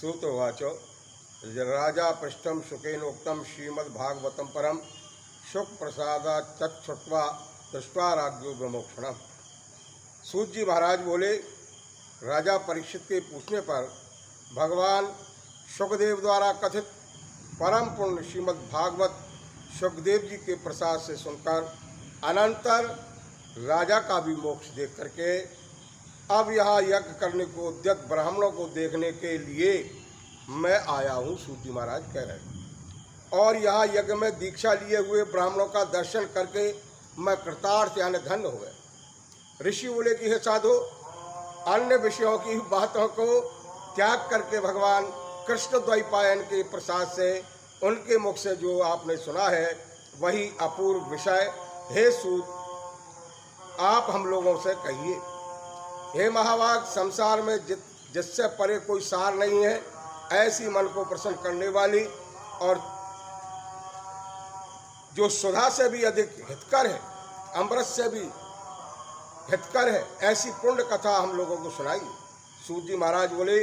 सूतोवाच राजा पृष्ठम शुकेनोक्तम श्रीमद्भागवतम परम शुक प्रसादात् तच्छ्रुत्वा दृष्ट्वा राज्ञो ब्रह्मोक्षणम। सूत जी महाराज बोले, राजा परीक्षित के पूछने पर भगवान शुकदेव द्वारा कथित परम पुण्य श्रीमद्भागवत शुकदेव जी के प्रसाद से सुनकर अनंतर राजा का भी मोक्ष देख करके अब यहाँ यज्ञ करने को उद्यत ब्राह्मणों को देखने के लिए मैं आया हूँ, सूत जी महाराज कह रहे हैं। और यहाँ यज्ञ में दीक्षा लिए हुए ब्राह्मणों का दर्शन करके मैं कृतार्थ यानी धन्य हो गया। ऋषि बोले कि हे साधु, अन्य विषयों की बातों को त्याग करके भगवान कृष्ण द्वैपायन के प्रसाद से उनके मुख से जो आपने सुना है वही अपूर्व विषय हे सूत आप हम लोगों से कहिए। हे महाभाग, संसार में जिससे परे कोई सार नहीं है, ऐसी मन को प्रसन्न करने वाली और जो सुधा से भी अधिक हितकर है, अमृत से भी हितकर है, ऐसी पुण्य कथा हम लोगों को सुनाई। सूत जी महाराज बोले,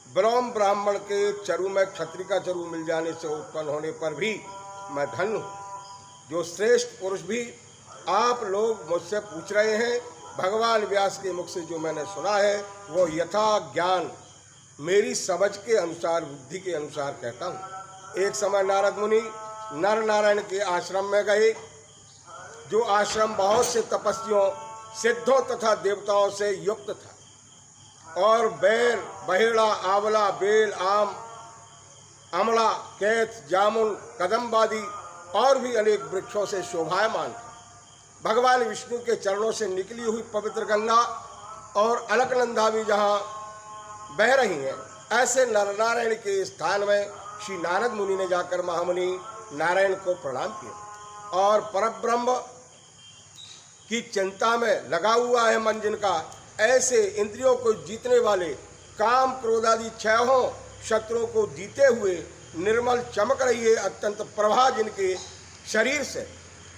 ब्राह्मण के चरु में क्षत्रिय का चरु मिल जाने से उत्पन्न होने पर भी मैं धन्य हूँ। जो श्रेष्ठ पुरुष भी आप लोग मुझसे पूछ रहे हैं, भगवान व्यास के मुख से जो मैंने सुना है वो यथा ज्ञान मेरी समझ के अनुसार, बुद्धि के अनुसार कहता हूँ। एक समय नारद मुनि नर नारायण के आश्रम में गए, जो आश्रम बहुत से तपस्वियों, सिद्धों तथा देवताओं से युक्त था और बैर, बहेड़ा, आंवला, बेल, आम, अमला, कैथ, जामुन, कदम्बादि और भी अनेक वृक्षों से शोभायमान था। भगवान विष्णु के चरणों से निकली हुई पवित्र गंगा और अलकनंदा भी जहाँ बह रही हैं, ऐसे नर नारायण के स्थान में श्री नारद मुनि ने जाकर महामुनि नारायण को प्रणाम किया और परब्रह्म की चिंता में लगा हुआ है मन जिनका, ऐसे इंद्रियों को जीतने वाले, काम क्रोध आदि छहों शत्रुओं को जीते हुए निर्मल चमक रही है अत्यंत प्रभा जिनके शरीर से,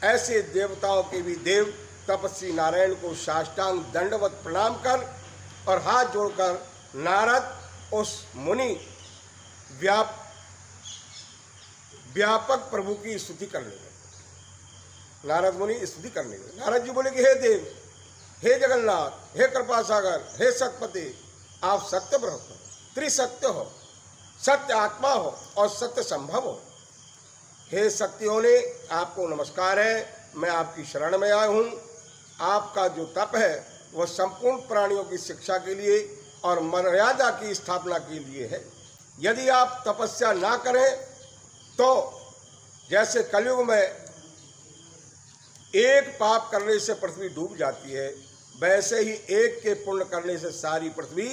ऐसे देवताओं के भी देव तपस्वी नारायण को साष्टांग दंडवत प्रणाम कर और हाथ जोड़कर नारद उस मुनि व्यापक प्रभु की स्तुति करने लगे। नारद मुनि स्तुति करने लगे। नारद जी बोले कि हे देव, हे जगन्नाथ, हे कृपा सागर, हे सतपति, आप सत्य ब्रह्म हो, त्रिसत्य हो, सत्य आत्मा हो और सत्य संभव हो। हे शक्तियों ने आपको नमस्कार है, मैं आपकी शरण में आया हूँ। आपका जो तप है वह संपूर्ण प्राणियों की शिक्षा के लिए और मर्यादा की स्थापना के लिए है। यदि आप तपस्या ना करें तो जैसे कलयुग में एक पाप करने से पृथ्वी डूब जाती है, वैसे ही एक के पुण्य करने से सारी पृथ्वी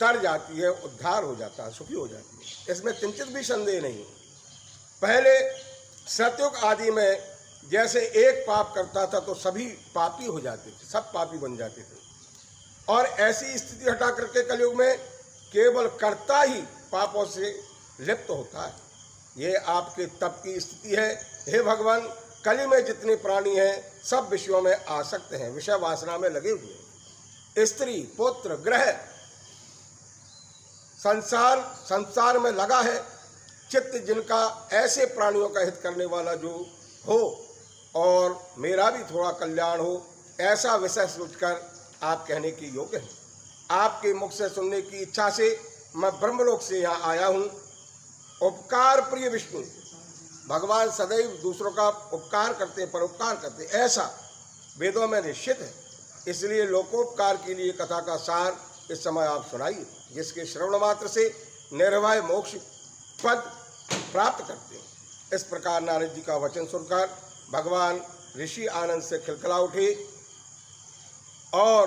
तर जाती है, उद्धार हो जाता है, सुखी हो जाती है। इसमें किंचित भी संदेह नहीं। पहले सतयुग आदि में जैसे एक पाप करता था तो सभी पापी हो जाते थे, सब पापी बन जाते थे, और ऐसी स्थिति हटा करके कलयुग में केवल कर्ता ही पापों से लिप्त होता है। ये आपके तप की स्थिति है। हे भगवान, कली में जितने प्राणी हैं सब विषयों में आसक्त हैं, विषय वासना में लगे हुए हैं। स्त्री, पुत्र, ग्रह, संसार में लगा है चित्त जिनका, ऐसे प्राणियों का हित करने वाला जो हो और मेरा भी थोड़ा कल्याण हो, ऐसा विषय सोचकर आप कहने के योग्य हैं। आपके मुख से सुनने की इच्छा से मैं ब्रह्मलोक से यहाँ आया हूँ। उपकार प्रिय विष्णु, भगवान सदैव दूसरों का उपकार करते, परोपकार करते, ऐसा वेदों में निश्चित है। इसलिए लोकोपकार के लिए कथा का सार इस समय आप सुनाइए, जिसके श्रवण मात्र से निर्भय मोक्ष पद प्राप्त करते हैं। इस प्रकार नारद जी का वचन सुनकर भगवान ऋषि आनंद से खिलखिला उठे और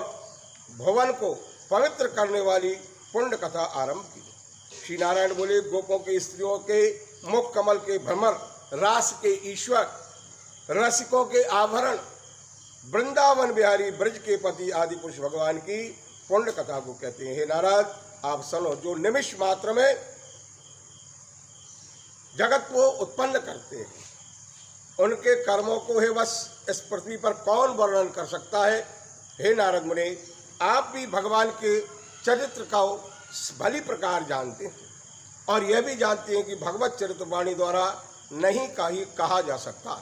भुवन को पवित्र करने वाली पुण्य कथा आरंभ की। श्री नारायण बोले, गोपों के स्त्रियों के मुख कमल के भ्रमर, रास के ईश्वर, रसिकों के आभरण, वृंदावन बिहारी, ब्रज के पति आदि पुरुष भगवान की पुण्य कथा को कहते हैं। हे नारद, आप सुनो, जो निमिष मात्र में जगत को उत्पन्न करते हैं, उनके कर्मों को हे बस इस पृथ्वी पर कौन वर्णन कर सकता है। हे नारद मुनि, आप भी भगवान के चरित्र का भली प्रकार जानते हैं और यह भी जानते हैं कि भगवत चरितवाणी द्वारा नहीं कहा जा सकता,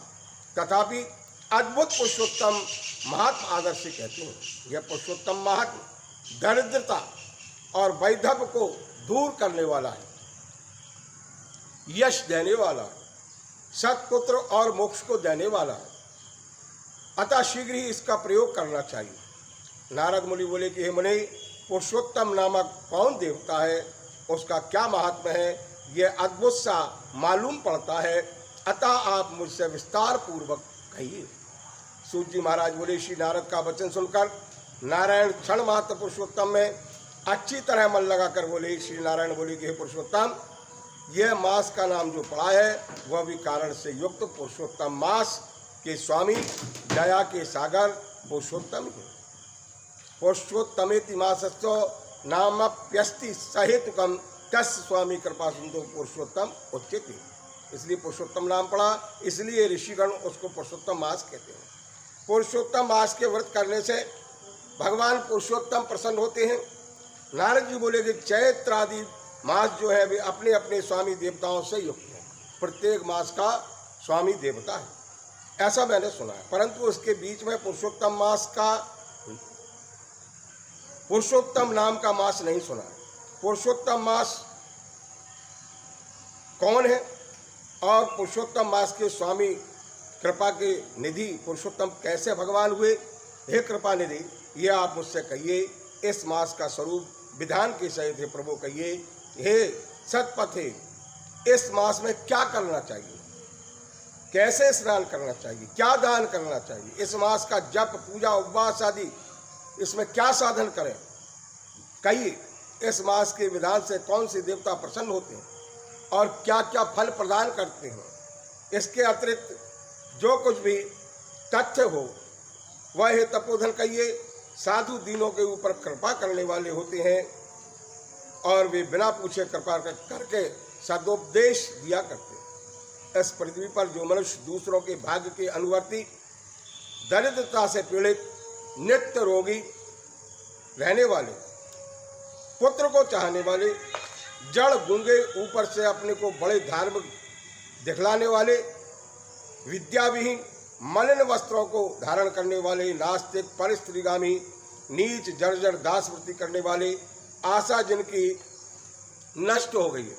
तथापि अद्भुत पुरुषोत्तम महात्मा आदर्श से कहते हैं। यह पुरुषोत्तम महात्मा दरिद्रता और वैधव्य को दूर करने वाला है, यश देने वाला है, सत्पुत्र और मोक्ष को देने वाला है, अतः शीघ्र ही इसका प्रयोग करना चाहिए। नारद मुनि बोले कि हे मुनि, पुरुषोत्तम नामक कौन देवता है, उसका क्या महात्मा है, यह अद्भुत सा मालूम पड़ता है, अतः आप मुझसे विस्तार पूर्वक कहिए। सूत जी महाराज बोले, श्री नारद का वचन सुनकर नारायण क्षण मात्र पुरुषोत्तम में अच्छी तरह मन लगाकर बोले। श्री नारायण बोले कि हे पुरुषोत्तम, यह मास का नाम जो पड़ा है वह भी कारण से युक्त पुरुषोत्तम मास के स्वामी दया के सागर पुरुषोत्तम है। पुरुषोत्तमेति मासस्य नामप्यस्ति सहेतुकम तस्य स्वामी कृपा सिंधु पुरुषोत्तम उच्यते। इसलिए पुरुषोत्तम नाम पड़ा, इसलिए ऋषिगण उसको पुरुषोत्तम मास कहते हैं। पुरुषोत्तम मास के व्रत करने से भगवान पुरुषोत्तम प्रसन्न होते हैं। नारद जी बोले कि चैत्र आदि मास जो है वे अपने अपने स्वामी देवताओं से युक्त हैं, प्रत्येक मास का स्वामी देवता है, ऐसा मैंने सुना है। परंतु उसके बीच में पुरुषोत्तम मास का, पुरुषोत्तम नाम का मास नहीं सुना है। पुरुषोत्तम मास कौन है और पुरुषोत्तम मास के स्वामी कृपा के निधि पुरुषोत्तम कैसे भगवान हुए, हे कृपा निधि, ये आप मुझसे कहिए। इस मास का स्वरूप विधान के सहित है प्रभु कहिए। हे सतपथे, इस मास में क्या करना चाहिए, कैसे स्नान करना चाहिए, क्या दान करना चाहिए, इस मास का जप पूजा उपवास आदि इसमें क्या साधन करें, कहिए। इस मास के विधान से कौन से देवता प्रसन्न होते हैं और क्या क्या फल प्रदान करते हैं। इसके अतिरिक्त जो कुछ भी तथ्य हो वह है तपोधन कहिए। साधु दीनों के ऊपर कृपा करने वाले होते हैं और वे बिना पूछे कृपा करके सदुपदेश दिया करते हैं। इस पृथ्वी पर जो मनुष्य दूसरों के भाग्य के अनुवर्ती, दरिद्रता से पीड़ित, नित्य रोगी रहने वाले, पुत्र को चाहने वाले, जड़ गूंगे, ऊपर से अपने को बड़े धार्मिक दिखलाने वाले, विद्याविहीन, मलिन वस्त्रों को धारण करने वाले, नास्तिक, परिस्त्रीगामी, नीच, जर्जर दासवृत्ति करने वाले, आशा जिनकी नष्ट हो गई है,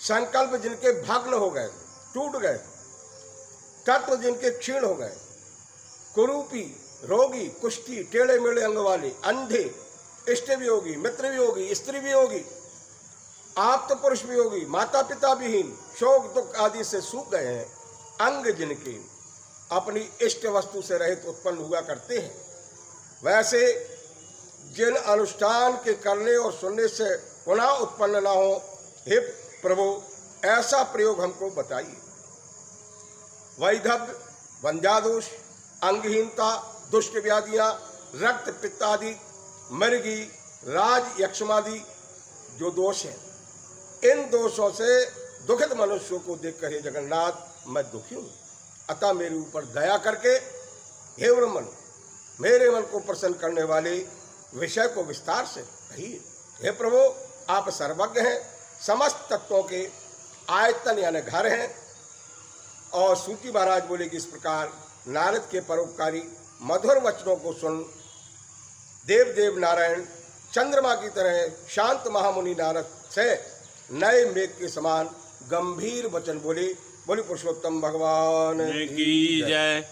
संकल्प जिनके भग्न हो गए, टूट गए, तत्व जिनके क्षीण हो गए, कुरूपी, रोगी, कुष्ठी, टेढ़े मेढ़े अंग वाले, अंधे, इष्ट वियोगी, मित्र वियोगी, स्त्री वियोगी, आप्त पुरुष वियोगी, माता पिता विहीन, शोक दुख आदि से सूख गए हैं, अंग जिनके अपनी इष्ट वस्तु से रहित उत्पन्न हुआ करते हैं, वैसे जिन अनुष्ठान के करने और सुनने से पुनः उत्पन्न ना हो, हे प्रभु ऐसा प्रयोग हमको बताइए। वैधव्य, वंध्यादोष, अंगहीनता, दुष्ट व्याधियाँ, रक्त पित्त आदि, मृगी, राज यक्षमादि जो दोष हैं, इन दोषों से दुखित मनुष्यों को देखकर हे जगन्नाथ मैं दुखी हूँ, अतः मेरे ऊपर दया करके हे ब्रह्मन मेरे मन को प्रसन्न करने वाले विषय को विस्तार से कहिए। हे प्रभु आप सर्वज्ञ हैं, समस्त तत्वों के आयतन यानी घर हैं। और सूती महाराज बोले कि इस प्रकार नारद के परोपकारी मधुर वचनों को सुन देव देव नारायण चंद्रमा की तरह शांत महामुनि नारद से नए मेघ के समान गंभीर वचन बोले। बोले पुरुषोत्तम भगवान की जय।